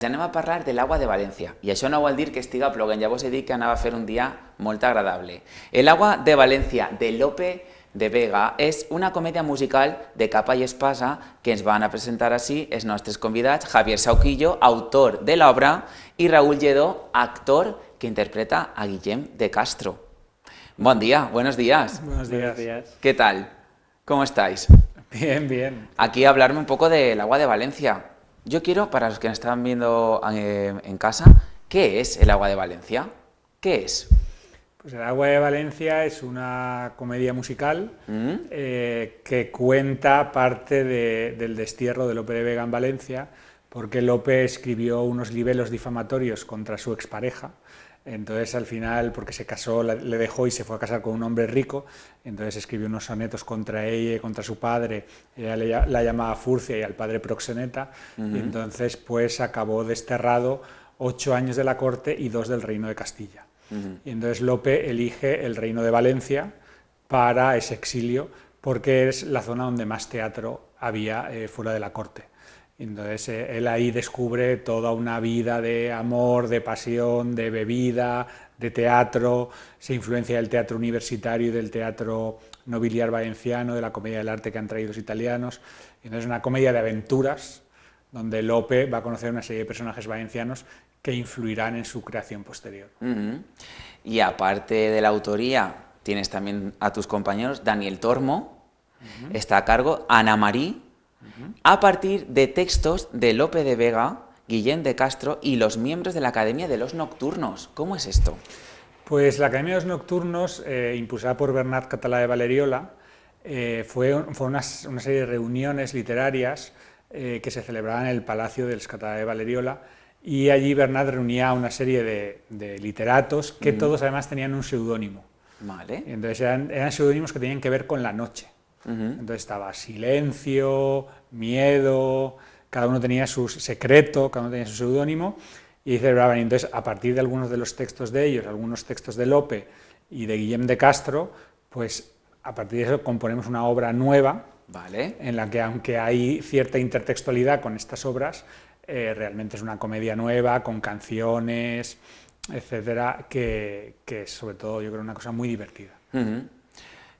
Ja anem a parlar de l'Agua de València, i això no vol dir que estiga plovent, ja vos he dit que anava a fer un dia molt agradable. El Agua de València, de Lope de Vega, és una comèdia musical de capa i espasa que ens van a presentar així els nostres convidats, Javier Sauquillo, autor de l'obra, i Raúl Lledó, actor que interpreta a Guillem de Castro. Buen día, buenos días. Buenos días. ¿Qué tal? ¿Cómo estáis? Bien, bien. Aquí hablarme un poco del Agua de Valencia. Yo quiero, para los que nos están viendo en casa, ¿qué es el Agua de Valencia? ¿Qué es? Pues el Agua de Valencia es una comedia musical que cuenta parte del destierro de Lope de Vega en Valencia, porque Lope escribió unos libelos difamatorios contra su expareja. Entonces al final, porque se casó, le dejó y se fue a casar con un hombre rico, entonces escribió unos sonetos contra ella y contra su padre, ella la llamaba Furcia y al padre proxeneta, y entonces pues acabó desterrado 8 años de la corte y 2 del reino de Castilla. Y entonces Lope elige el reino de Valencia para ese exilio, porque es la zona donde más teatro había fuera de la corte. Entonces él ahí descubre toda una vida de amor, de pasión, de bebida, de teatro, se influencia del teatro universitario y del teatro nobiliar valenciano, de la comedia del arte que han traído los italianos. Entonces es una comedia de aventuras donde Lope va a conocer una serie de personajes valencianos que influirán en su creación posterior. Y aparte de la autoría, tienes también a tus compañeros, Daniel Tormo, está a cargo, Ana Marí, a partir de textos de Lope de Vega, Guillem de Castro y los miembros de la Academia de los Nocturnos. ¿Cómo es esto? Pues la Academia de los Nocturnos, impulsada por Bernat Català de Valeriola, fue una serie de reuniones literarias que se celebraban en el Palacio dels Català de Valeriola, y allí Bernat reunía a una serie de literatos que todos además tenían un seudónimo. Vale. Entonces eran seudónimos que tenían que ver con la noche. Entonces estaba Silencio, Miedo, cada uno tenía su secreto, cada uno tenía su seudónimo y celebraban. Entonces, a partir de algunos de los textos de ellos, algunos textos de Lope y de Guillem de Castro, pues a partir de eso componemos una obra nueva, Vale. en la que, aunque hay cierta intertextualidad con estas obras, realmente es una comedia nueva, con canciones, etcétera, que es sobre todo, yo creo, una cosa muy divertida.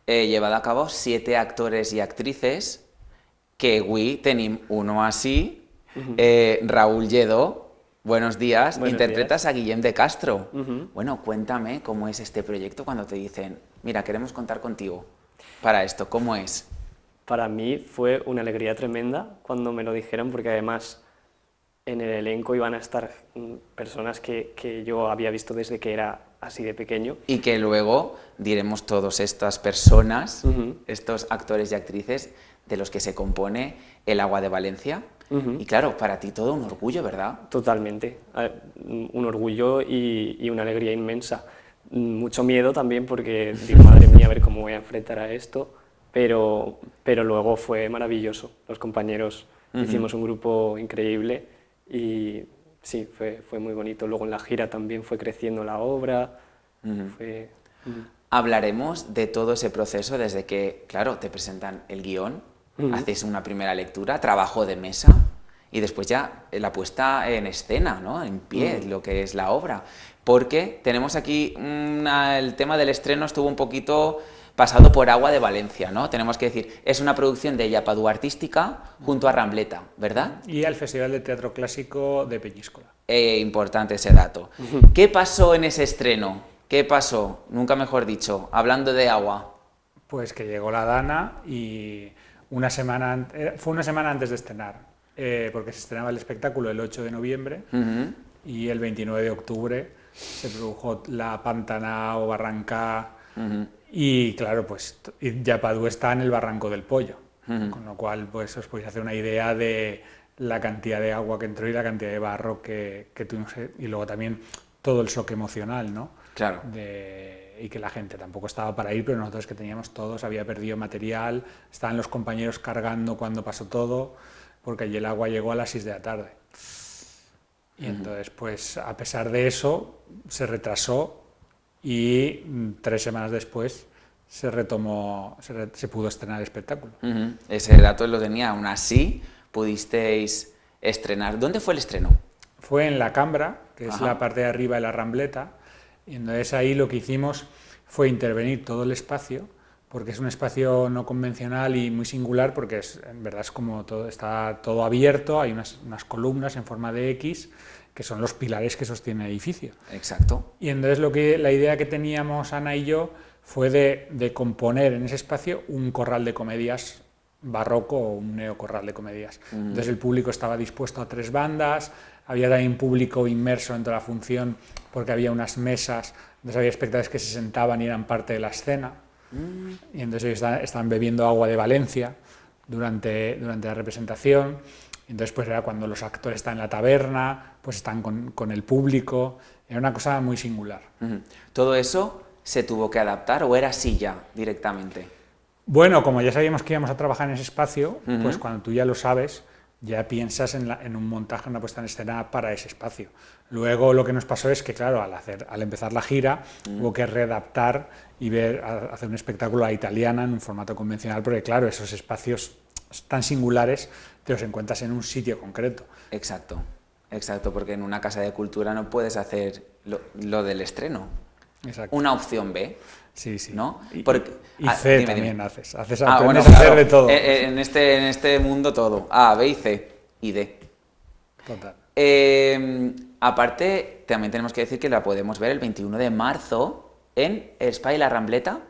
Llevado a cabo 7 actores y actrices, que avui tenim uno así, Raúl Lledó, buenos días, interpretas a Guillem de Castro. Bueno, cuéntame cómo es este proyecto cuando te dicen, mira, queremos contar contigo para esto, ¿cómo es? Para mí fue una alegría tremenda cuando me lo dijeron, porque además en el elenco iban a estar personas que yo había visto desde que era así de pequeño. Y que luego diremos todas estas personas, estos actores y actrices de los que se compone el Agua de Valencia. Y claro, para ti todo un orgullo, ¿verdad? Totalmente, un orgullo y una alegría inmensa. Mucho miedo también porque digo, madre mía, a ver cómo voy a enfrentar a esto, pero luego fue maravilloso. Los compañeros hicimos un grupo increíble y sí, fue muy bonito. Luego en la gira también fue creciendo la obra. Hablaremos de todo ese proceso desde que, claro, te presentan el guión, haces una primera lectura, trabajo de mesa y después ya la puesta en escena, ¿no? En pie, lo que es la obra. Porque tenemos aquí el tema del estreno estuvo un poquito pasado por Agua de Valencia, ¿no? Tenemos que decir, es una producción de Llapadú Artística junto a Rambleta, ¿verdad? Y al Festival de Teatro Clásico de Peñíscola. Importante ese dato. ¿Qué pasó en ese estreno? ¿Qué pasó? Nunca mejor dicho, hablando de Agua. Pues que llegó la Dana y fue una semana antes de estrenar, porque se estrenaba el espectáculo el 8 de noviembre y el 29 de octubre se produjo la Pantanal, Barrancá, y claro, pues Llapadú está en el Barranco del Pollo, con lo cual pues os podéis hacer una idea de la cantidad de agua que entró y la cantidad de barro que tuvimos, y luego también todo el shock emocional, ¿no? Claro. Y que la gente tampoco estaba para ir, pero nosotros que teníamos todos, había perdido material, estaban los compañeros cargando cuando pasó todo, porque allí el agua llegó a las 6 de la tarde. Y entonces, pues a pesar de eso, se retrasó y 3 semanas después se retomó, se pudo estrenar el espectáculo. Ese dato lo tenía, aún así pudisteis estrenar. ¿Dónde fue el estreno? fue en la Cambra, que es Ajá. la parte de arriba de la Rambleta, y entonces ahí lo que hicimos fue intervenir todo el espacio, porque es un espacio no convencional y muy singular, porque en verdad es como todo, está todo abierto, hay unas columnas en forma de X, que son los pilares que sostienen el edificio. Exacto. Y entonces la idea que teníamos Ana y yo fue de componer en ese espacio un corral de comedias barroco o un neocorral de comedias. Entonces el público estaba dispuesto a 3 bandas, había también público inmerso en toda la función porque había unas mesas, entonces había espectadores que se sentaban y eran parte de la escena. Y entonces ellos estaban bebiendo agua de Valencia durante la representación. Entonces pues era cuando los actores están en la taberna, pues están con el público, era una cosa muy singular. ¿Todo eso se tuvo que adaptar o era así ya directamente? Bueno, como ya sabíamos que íbamos a trabajar en ese espacio, pues cuando tú ya lo sabes, ya piensas en un montaje, una puesta en escena para ese espacio. Luego lo que nos pasó es que, claro, al empezar la gira, hubo que readaptar y hacer un espectáculo a la italiana en un formato convencional, porque claro, esos espacios tan singulares te los encuentras en un sitio concreto. Exacto, exacto, porque en una casa de cultura no puedes hacer lo del estreno. Exacto. Una opción B. Sí, sí. ¿No? Y dime, C dime. también haces Bueno, aprendes a hacer de todo. En este mundo todo. A, B y C y D. Total. Aparte, también tenemos que decir que la podemos ver el 21 de marzo en el Spa y la Rambleta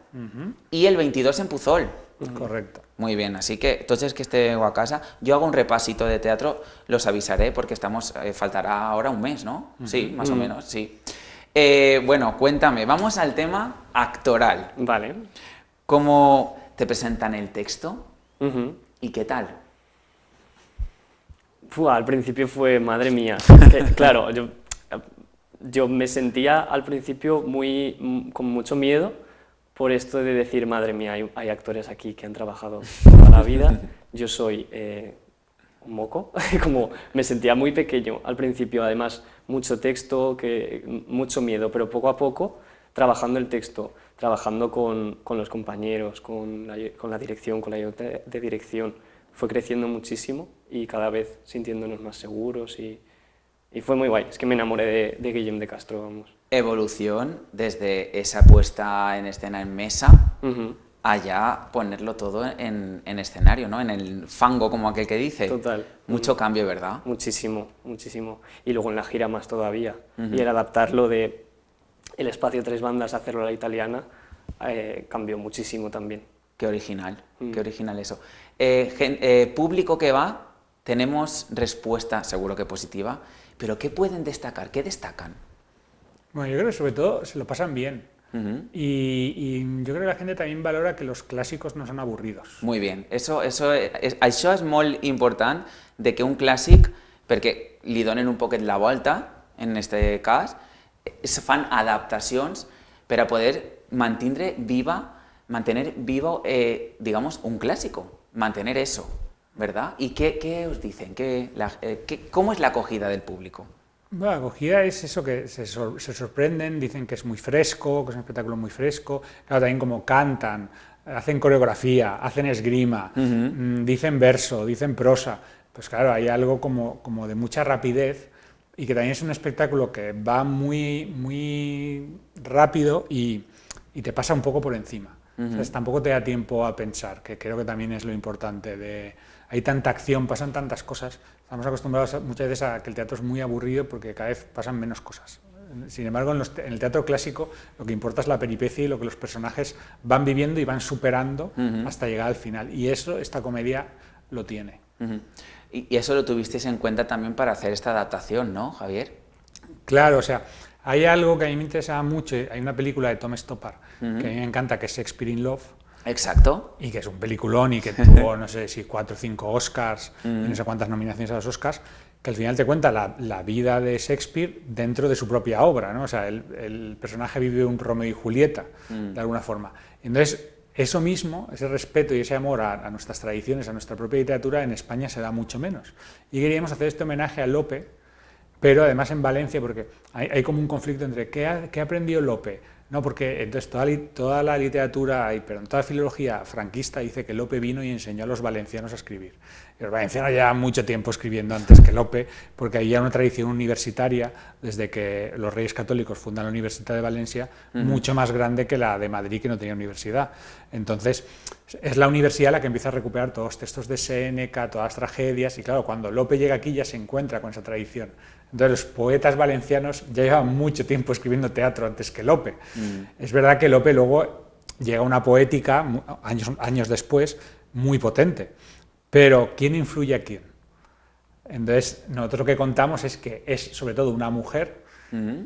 y el 22 en Puzol. Correcto. Muy bien, así que entonces que esté a casa, yo hago un repasito de teatro, los avisaré porque faltará ahora un mes, ¿no? Sí, más o menos, sí. Bueno, cuéntame, vamos al tema actoral. Vale. ¿Cómo te presentan el texto? ¿Y qué tal? Al principio fue, madre mía, claro, yo me sentía al principio con mucho miedo por esto de decir, madre mía, hay actores aquí que han trabajado toda la vida, yo soy un moco, como me sentía muy pequeño al principio, además mucho texto, mucho miedo, pero poco a poco, trabajando el texto, trabajando con los compañeros, con la dirección, con la ayuda de dirección, fue creciendo muchísimo y cada vez sintiéndonos más seguros y fue muy guay, es que me enamoré de Guillem de Castro, vamos. Evolución desde esa puesta en escena en mesa a ya ponerlo todo en escenario, ¿no? En el fango, como aquel que dice. Total. Mucho cambio, ¿verdad? Muchísimo, muchísimo. Y luego en la gira más todavía. Y el adaptarlo de el espacio 3 bandas a hacerlo a la italiana cambió muchísimo también. Qué original eso. Público que va, tenemos respuesta seguro que positiva, pero ¿qué pueden destacar? ¿Qué destacan? Bueno, yo creo que sobre todo se lo pasan bien. Y yo creo que la gente también valora que los clásicos no son aburridos. Muy bien, això és molt important de que un clàssic, perquè li donen un poquet la volta, en este cas, es fan adaptacions per a poder mantener vivo, digamos, un clásico, mantener eso, ¿verdad? ¿Y qué os dicen? ¿Cómo es la acogida del público? Bueno, la acogida es eso, que se sorprenden, dicen que es muy fresco, que es un espectáculo muy fresco, claro, también como cantan, hacen coreografía, hacen esgrima, dicen verso, dicen prosa, pues claro, hay algo como de mucha rapidez y que también es un espectáculo que va muy, muy rápido y te pasa un poco por encima. Entonces, tampoco te da tiempo a pensar, que creo que también es lo importante. Hay tanta acción, pasan tantas cosas, estamos acostumbrados muchas veces a que el teatro es muy aburrido porque cada vez pasan menos cosas. Sin embargo, en el teatro clásico lo que importa es la peripecia y lo que los personajes van viviendo y van superando hasta llegar al final. Y eso, esta comedia lo tiene. Y eso lo tuvisteis en cuenta también para hacer esta adaptación, ¿no, Javier? Claro, o sea, hay algo que a mí me interesa mucho, hay una película de Tom Stoppard que a mí me encanta, que es Shakespeare in Love. Exacto. Y que es un peliculón y que tuvo, no sé si 4 o 5 Oscars, y no sé cuántas nominaciones a los Oscars, que al final te cuenta la vida de Shakespeare dentro de su propia obra, ¿no? O sea, el personaje vive un Romeo y Julieta, de alguna forma. Entonces, eso mismo, ese respeto y ese amor a nuestras tradiciones, a nuestra propia literatura, en España se da mucho menos. Y queríamos hacer este homenaje a Lope, pero además en Valencia, porque hay como un conflicto entre qué ha aprendido Lope, No, porque entonces toda la literatura, perdón, toda la filología franquista dice que Lope vino y enseñó a los valencianos a escribir. Y los valencianos llevan mucho tiempo escribiendo antes que Lope, porque había una tradición universitaria, desde que los Reyes Católicos fundan la Universidad de Valencia, mucho más grande que la de Madrid, que no tenía universidad. Entonces, es la universidad la que empieza a recuperar todos los textos de Séneca, todas las tragedias, y claro, cuando Lope llega aquí ya se encuentra con esa tradición. Entonces los poetas valencianos ya llevan mucho tiempo escribiendo teatro antes que Lope. Es verdad que Lope luego llega a una poética, años después, muy potente. Pero ¿quién influye a quién? Entonces nosotros lo que contamos es que es sobre todo una mujer,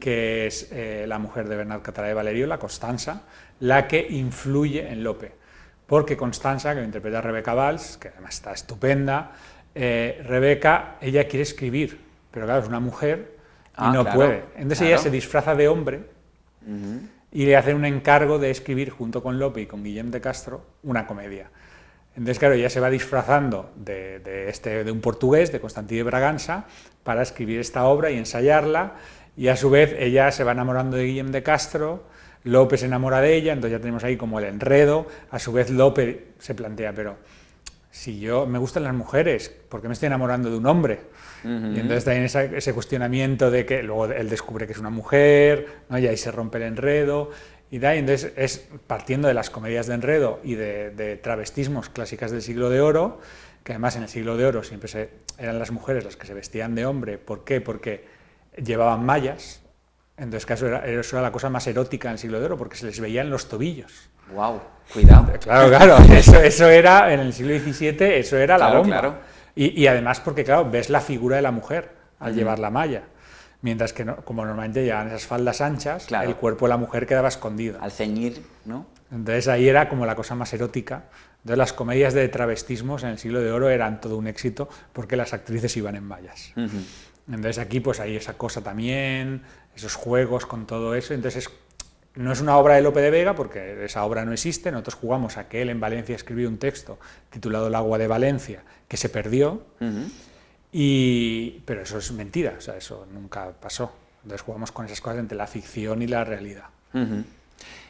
que es la mujer de Bernat Català de Valeriola, Constança, la que influye en Lope. Porque Constança, que lo interpreta Rebeca Valls, que además está estupenda, Rebeca, ella quiere escribir, pero claro, es una mujer y no puede. Entonces ella se disfraza de hombre y le hace un encargo de escribir junto con Lope y con Guillem de Castro una comedia. Entonces, claro, ella se va disfrazando de un portugués, de Constantí de Bragança, para escribir esta obra y ensayarla, y a su vez ella se va enamorando de Guillem de Castro, Lope se enamora de ella, entonces ya tenemos ahí como el enredo. A su vez Lope se plantea, pero si yo me gustan las mujeres, ¿por qué me estoy enamorando de un hombre? Y entonces también ese cuestionamiento de que luego él descubre que es una mujer, ¿no? Y ahí se rompe el enredo, y entonces es partiendo de las comedias de enredo y de travestismos clásicas del Siglo de Oro, que además en el Siglo de Oro siempre eran las mujeres las que se vestían de hombre. ¿Por qué? Porque llevaban mallas. Entonces, eso era la cosa más erótica en el Siglo de Oro, porque se les veían los tobillos. ¡Wow! Cuidado. Claro, eso era, en el siglo XVII, eso era la bomba. Claro. Y además porque, claro, ves la figura de la mujer al llevar la malla. Mientras que, como normalmente llevan esas faldas anchas, el cuerpo de la mujer quedaba escondido. Al ceñir, ¿no? Entonces ahí era como la cosa más erótica. Entonces las comedias de travestismos en el Siglo de Oro eran todo un éxito porque las actrices iban en mallas. Entonces aquí pues hay esa cosa también, esos juegos con todo eso. Entonces no es una obra de Lope de Vega, porque esa obra no existe. Nosotros jugamos a que él en Valencia escribió un texto titulado El agua de Valencia, que se perdió, pero eso es mentira, o sea, eso nunca pasó. Entonces jugamos con esas cosas entre la ficción y la realidad.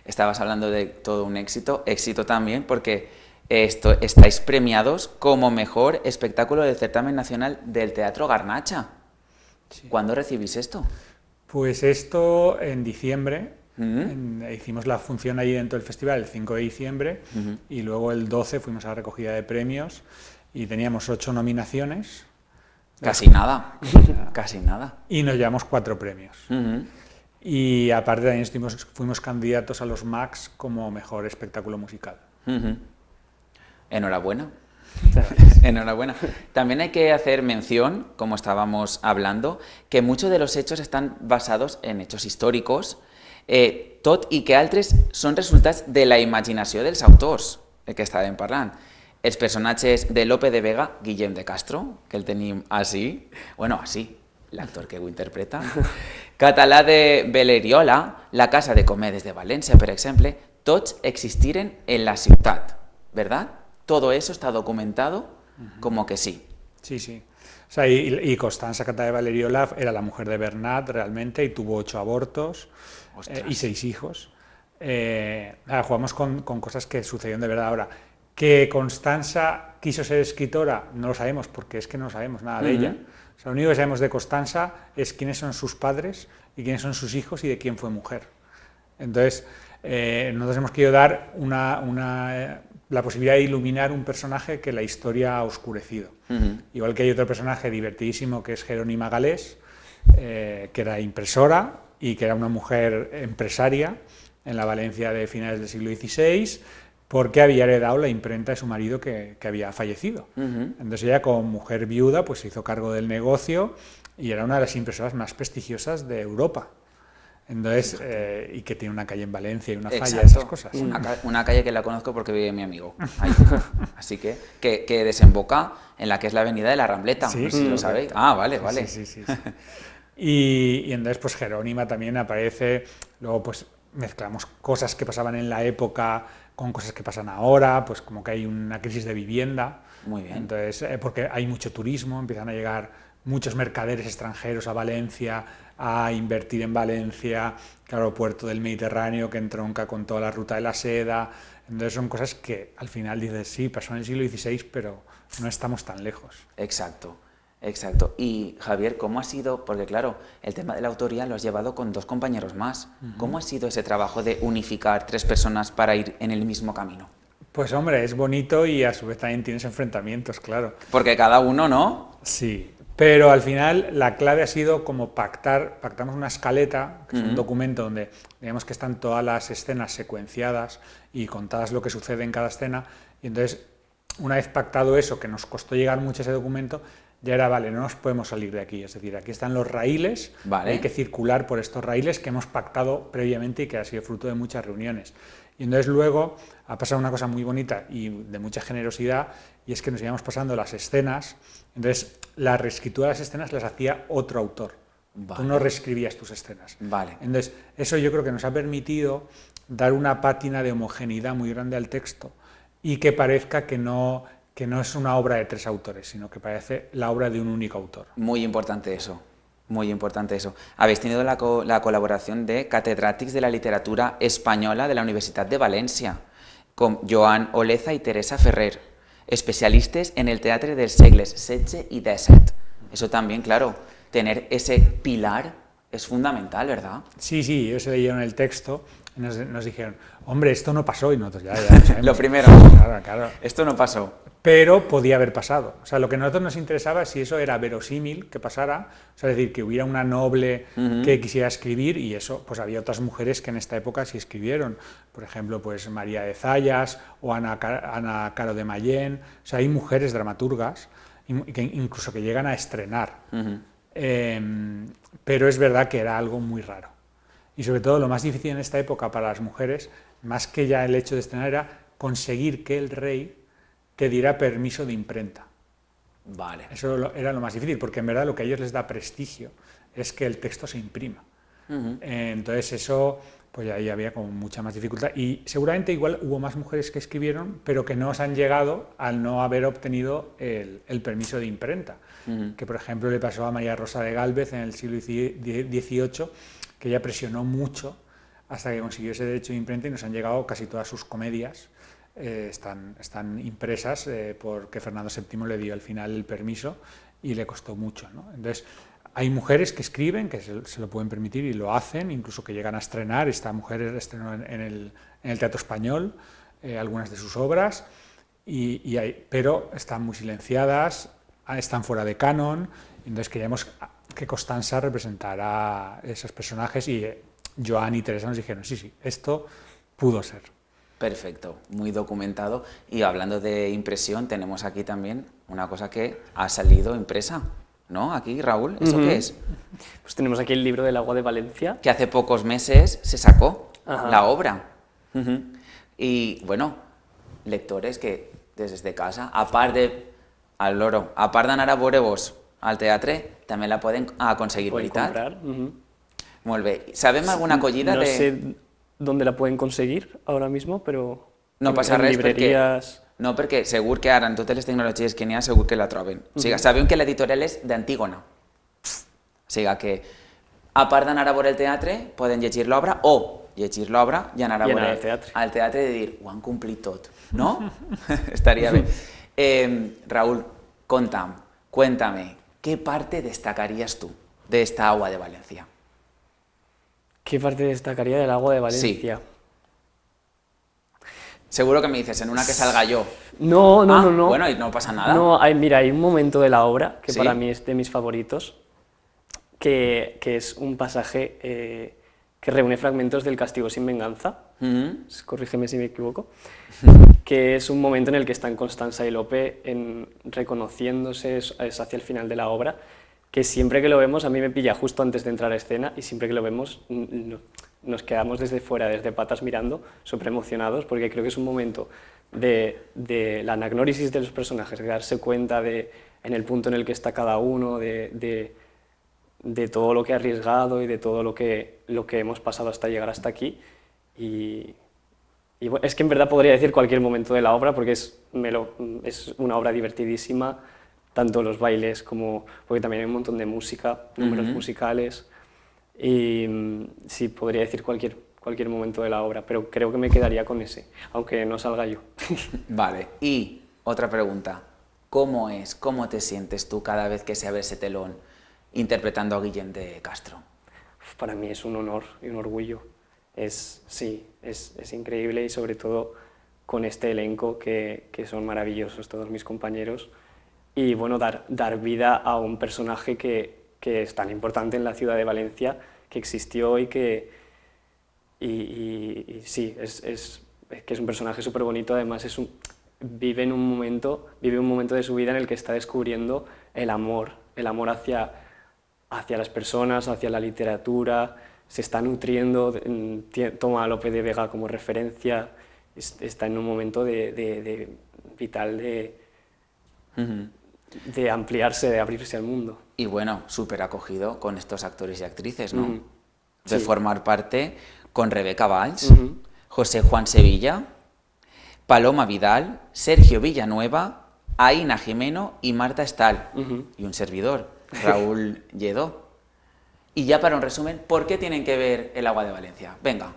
Estabas hablando de todo un éxito también, porque estáis premiados como mejor espectáculo del certamen nacional del Teatro Garnacha. Sí. ¿Cuándo recibís esto? Pues esto en diciembre. Hicimos la función ahí dentro del festival el 5 de diciembre y luego el 12 fuimos a la recogida de premios y teníamos 8 nominaciones. Casi nada, casi nada. Y nos llevamos 4 premios. Y aparte también fuimos candidatos a los Max como mejor espectáculo musical. Enhorabuena. Enhorabuena. También hay que hacer mención, como estábamos hablando, que muchos de los hechos están basados en hechos històricos, tot i que altres són resultats de la imaginació dels autors que estàvem parlant. Els personatges de Lope de Vega, Guillem de Castro, que el tenim així, l'actor que ho interpreta, Català de Valeriola, la Casa de Comèdies de València, per exemple, tots existiren en la ciutat, ¿verdad? Todo eso está documentado como que sí. Sí, sí. O sea, y Constança Català de Valeriola era la mujer de Bernat realmente y tuvo 8 abortos y 6 hijos. Jugamos con cosas que sucedieron de verdad. Ahora, que Constança quiso ser escritora, no lo sabemos porque es que no sabemos nada de ella. O sea, lo único que sabemos de Constança es quiénes son sus padres y quiénes son sus hijos y de quién fue mujer. Entonces, nosotros hemos querido dar la posibilidad de iluminar un personaje que la historia ha oscurecido. Igual que hay otro personaje divertidísimo que es Jerónima Galés, que era impresora y que era una mujer empresaria en la Valencia de finales del siglo XVI, porque había heredado la imprenta de su marido que había fallecido. Entonces ella, como mujer viuda, pues se hizo cargo del negocio y era una de las impresoras más prestigiosas de Europa. Entonces, y que tiene una calle en Valencia y una falla, esas cosas. Una calle que la conozco porque vive mi amigo ahí. Así que desemboca en la que es la avenida de la Rambleta, sí, si lo sabéis. Ah, vale, vale. Sí. Y entonces pues Jerónima también aparece, luego pues mezclamos cosas que pasaban en la época con cosas que pasan ahora, pues como que hay una crisis de vivienda. Muy bien. Entonces, porque hay mucho turismo, empiezan a llegar muchos mercaderes extranjeros a Valencia, a invertir en Valencia, claro, puerto del Mediterráneo que entronca con toda la ruta de la seda. Entonces son cosas que al final dices, sí, pasó en el siglo XVI, pero no estamos tan lejos. Exacto, exacto. Y Javier, ¿cómo ha sido? Porque claro, el tema de la autoría lo has llevado con 2 compañeros más. ¿Cómo ha sido ese trabajo de unificar 3 personas para ir en el mismo camino? Pues hombre, es bonito y a su vez también tienes enfrentamientos, claro. Porque cada uno, ¿no? Sí, pero al final la clave ha sido como pactamos una escaleta, que es un documento donde digamos que están todas las escenas secuenciadas y contadas lo que sucede en cada escena, y entonces una vez pactado eso, que nos costó llegar mucho a ese documento, ya era, vale, no nos podemos salir de aquí, es decir, aquí están los raíles, vale. Hay que circular por estos raíles que hemos pactado previamente y que ha sido fruto de muchas reuniones. Y entonces luego ha pasado una cosa muy bonita y de mucha generosidad, y es que nos íbamos pasando las escenas, entonces la reescritura de las escenas las hacía otro autor. Vale. Tú no reescribías tus escenas. Vale. Entonces eso yo creo que nos ha permitido dar una pátina de homogeneidad muy grande al texto y que parezca que no es una obra de 3 autores, sino que parece la obra de un único autor. Muy importante eso. Muy importante eso. Habéis tenido la colaboración de catedràtics de la literatura española de la Universidad de Valencia, con Joan Oleza y Teresa Ferrer, especialistas en el teatro del siglos XVI y XVII. Eso también, claro, tener ese pilar es fundamental, ¿verdad? Sí, ellos leyeron el texto y nos dijeron, hombre, esto no pasó, y nosotros ya lo sabemos. Lo primero, claro. Esto no pasó. Pero podía haber pasado. O sea, lo que a nosotros nos interesaba es si eso era verosímil que pasara, o sea, es decir, que hubiera una noble que quisiera escribir, y eso, pues había otras mujeres que en esta época sí escribieron. Por ejemplo, pues María de Zayas o Ana Caro de Mayén. O sea, hay mujeres dramaturgas que incluso que llegan a estrenar. Pero es verdad que era algo muy raro. Y sobre todo lo más difícil en esta época para las mujeres, más que ya el hecho de estrenar, era conseguir que el rey te diera permiso de imprenta. Vale. Eso era lo más difícil, porque en verdad lo que a ellos les da prestigio es que el texto se imprima. Entonces eso, pues ahí había como mucha más dificultad. Y seguramente igual hubo más mujeres que escribieron, pero que no os han llegado al no haber obtenido el permiso de imprenta. Que por ejemplo le pasó a María Rosa de Gálvez en el siglo XVIII, que ella presionó mucho hasta que consiguió ese derecho de imprenta, y nos han llegado casi todas sus comedias. Están impresas porque Fernando VII le dio al final el permiso y le costó mucho, ¿no? Entonces, hay mujeres que escriben, que se lo pueden permitir y lo hacen, incluso que llegan a estrenar. Esta mujer estrenó en el Teatro Español algunas de sus obras, pero están muy silenciadas, están fuera de canon. Entonces queríamos que Constanza representara a esos personajes, y Joan y Teresa nos dijeron, sí, esto pudo ser. Perfecto, muy documentado. Y hablando de impresión, tenemos aquí también una cosa que ha salido impresa, ¿no? Aquí, Raúl, ¿eso qué es? Pues tenemos aquí el libro del agua de Valencia. Que hace pocos meses se sacó la obra. Y bueno, lectores que desde casa, a part d'anar a veure-vos al teatre, també la poden aconseguir, veritat? Comprar. Molt bé. Sabem alguna acollida no sé dónde la pueden conseguir ahora mismo, pero no passa res librerías... perquè segur que ara en totes les tecnologies que n'hi ha segur que la troben. O sigui, sabem que l'editorial és d'Antígona. O sigui que, a part d'anar a veure el teatre, poden llegir l'obra o llegir l'obra i anar a veure al teatre i dir, ho han complit tot, no? Estaria bé. Raúl, cuéntame, ¿qué parte destacarías tú de esta agua de Valencia? ¿Qué parte destacaría del agua de Valencia? Sí. Seguro que me dices, en una que salga yo. No. Bueno, y no pasa nada. No, mira, hay un momento de la obra que ¿Sí? para mí es de mis favoritos, que es un pasaje que reúne fragmentos del Castigo sin venganza, corrígeme si me equivoco, que es un momento en el que están Constanza y Lope reconociéndose, es hacia el final de la obra, que siempre que lo vemos, a mí me pilla justo antes de entrar a escena, y siempre que lo vemos nos quedamos desde fuera, desde patas mirando, súper emocionados, porque creo que es un momento de la anagnórisis de los personajes, de darse cuenta en el punto en el que está cada uno, de todo lo que ha arriesgado y de todo lo que hemos pasado hasta llegar hasta aquí. Y bueno, es que en verdad podría decir cualquier momento de la obra, porque es una obra divertidísima, tanto los bailes como... porque también hay un montón de música, números musicales, y sí, podría decir cualquier momento de la obra, pero creo que me quedaría con ese, aunque no salga yo. Vale, y otra pregunta, ¿cómo te sientes tú cada vez que se abre ese telón interpretando a Guillem de Castro? Para mí es un honor y un orgullo. Sí, es increíble, y sobre todo con este elenco que son maravillosos todos mis compañeros, y bueno, dar vida a un personaje que es tan importante en la ciudad de Valencia, que existió y que sí, que es un personaje súper bonito. Además vive un momento de su vida en el que está descubriendo el amor hacia las personas, hacia la literatura, se está nutriendo, toma a Lope de Vega como referencia, está en un momento vital de ampliarse, de abrirse al mundo. Y bueno, súper acogido con estos actores y actrices, ¿no? Sí. De formar parte con Rebeca Valls, José Juan Sevilla, Paloma Vidal, Sergio Villanueva, Aina Jimeno y Marta Estal, y un servidor, Raúl Lledó. Y ya para un resumen, ¿por qué tienen que ver El agua de Valencia? Venga.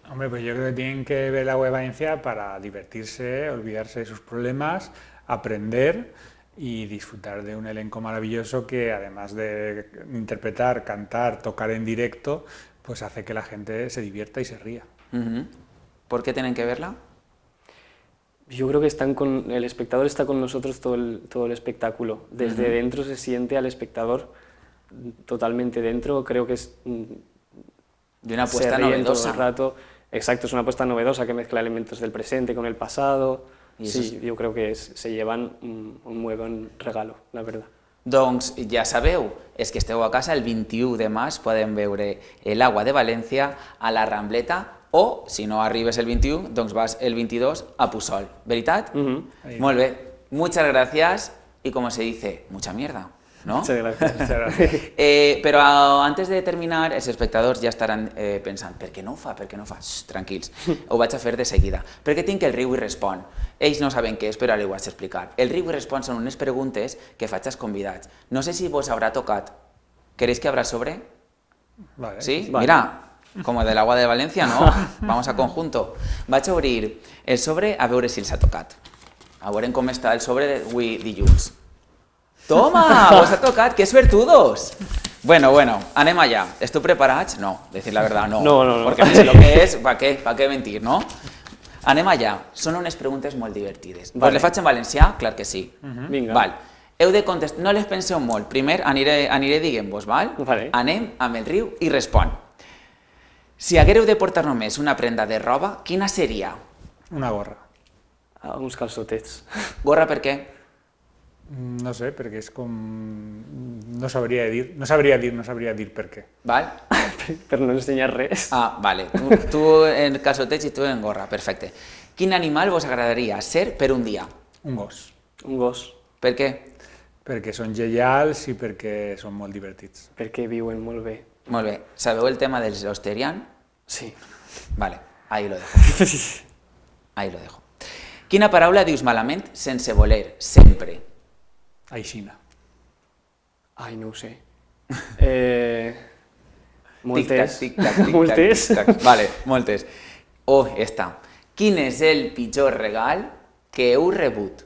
Hombre, pues yo creo que tienen que ver El agua de Valencia para divertirse, olvidarse de sus problemas, aprender y disfrutar de un elenco maravilloso que, además de interpretar, cantar, tocar en directo, pues hace que la gente se divierta y se ría. ¿Por qué tienen que verla? Yo creo que el espectador está con nosotros todo el espectáculo. Desde dentro se siente al espectador totalmente dentro. Creo que es de una apuesta novedosa. Todo el rato. Exacto, es una apuesta novedosa que mezcla elementos del presente con el pasado. Sí, yo creo que se llevan un muy buen regalo, la verdad. Doncs ja sabeu, és que esteu a casa el 21 de març, podem veure El agua de València a la Rambleta, o, si no arribes el 21, doncs vas el 22 a Puçol. ¿Veritat? Molt bé. Muchas gracias y, como se dice, mucha mierda, ¿no? Muchas gracias. Però antes de terminar, els espectadors ja estaran pensant per què no ho fa? Xxt, tranquils, ho vaig a fer de seguida. Perquè tinc el riu i respon. Ells no saben què és, però ara ho vaig a explicar. El riu i respon són unes preguntes que faig als convidats. No sé si vos habrà tocat. ¿Queréis que abra sobre? Vale. ¿Sí? Vale. Mira, como del agua de Valencia, ¿no? Vamos a conjunto. Vaig a obrir el sobre a veure si els ha tocat. A veure com està el sobre d'avui dilluns. Toma, vos ha tocat, que suertudos. Bueno, anem allá. ¿Esteu preparats? No, decir la verdad, no. No. Porque no sé lo que es, ¿para qué mentir, no? Anem allá. Són unes preguntes molt divertides. Vale. Pues le faig en valencià? Clar que sí. Vinga. Val. Heu de contestar, no les penseu molt. Primer aniré dient-vos, val? Vale. Anem amb el riu i respon. Si haguéreu de portar només una prenda de roba, quina seria? Una gorra. Uns calçotets. Gorra per què? No sé, perquè és com... No sabria dir per què. Val? Per no ensenyar res. Ah, vale. Tu en calçotets i tu en gorra, perfecte. Quin animal vos agradaria ser per un dia? Un gos. Un gos. Per què? Perquè són lleials i perquè són molt divertits. Perquè viuen molt bé. Molt bé. Sabeu el tema dels Osterian? Sí. Vale, ahí lo dejo. Ahí lo dejo. Quina paraula dius malament sense voler, sempre? Aixina. Ai, no ho sé. Moltes. Tic-tac, tic-tac, Moltes. tic-tac. Vale, moltes. Oh, esta. Quin és el pitjor regal que heu rebut?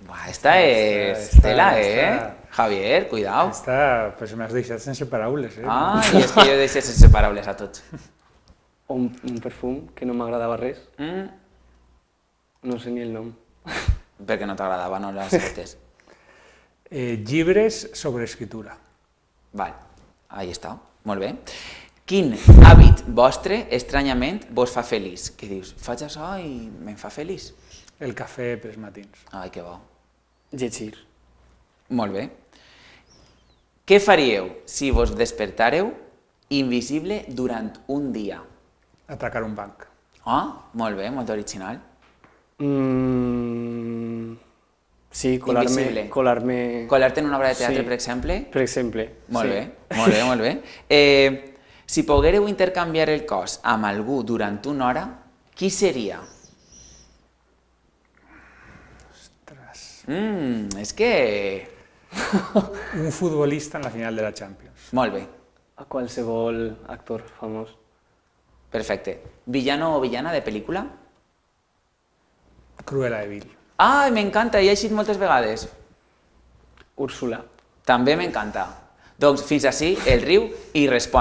Buah, esta és tela, Javier, cuidao. Esta, pues m'has deixat sense paraules, Ah, i és que jo deixo sense paraules a tots. Un perfum que no m'agradava res. No sé ni el nom. Perquè no t'agradava, no les acceptes. Llibres sobre escritura. Val, ahí està, molt bé. Quin hàbit vostre, estranyament, vos fa feliç? Que dius, faig això i me'n fa feliç? El cafè pels matins. Ai, que bo. Llegir. Molt bé. Què faríeu si vos despertàreu invisible durant un dia? Atacar un banc. Ah, molt bé, molt original. Sí, Invisible. Colar-te en una obra de teatre, Sí. per exemple? Per exemple. Molt sí. bé, molt bé, molt bé. Si poguéreu intercanviar el cos amb algú durant una hora, qui seria? És que... Un futbolista en la final de la Champions. Molt bé, A qualsevol actor famós. perfecte. Villano o villana de pel·lícula? Cruella de Vil. Ai, m'encanta, he llegit moltes vegades. Úrsula. També m'encanta. Doncs fins ací el riu i respon.